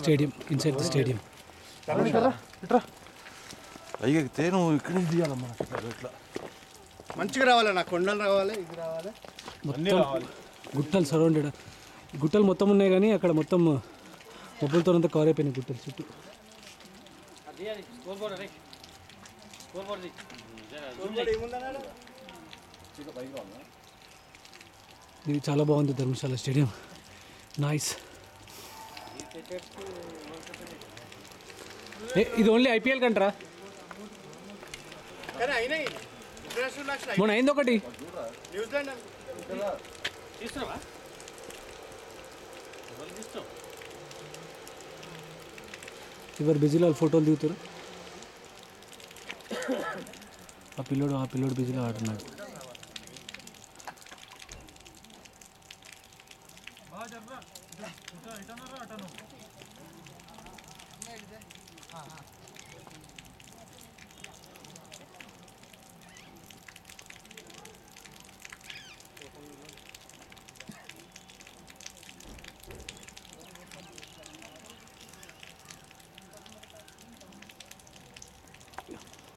Stadium inside the stadium. అయ్యే నువ్వు ఇక్కడ నుంచి తీయాలమ్మా. ఇట్లా మంచిగా రావాలి, నా కొండలు రావాలి, ఇది రావాలి, మొత్తం గుట్టలు సరౌండెడ్. గుట్టలు మొత్తం ఉన్నాయి కానీ అక్కడ మొత్తం మొబ్బులతో అంతా కవర్ అయిపోయినాయి గుట్టలు చుట్టూ. ఇది చాలా బాగుంది ధర్మశాల స్టేడియం. నైస్. ఇది ఓన్లీ ఐపీఎల్ కంటరా? మొన్న అయింది ఒకటి. ఎవరు బిజీలో వాళ్ళు ఫోటోలు దిగుతారు. ఆ పిల్లోడు బిజీలో ఆడుతున్నాడు.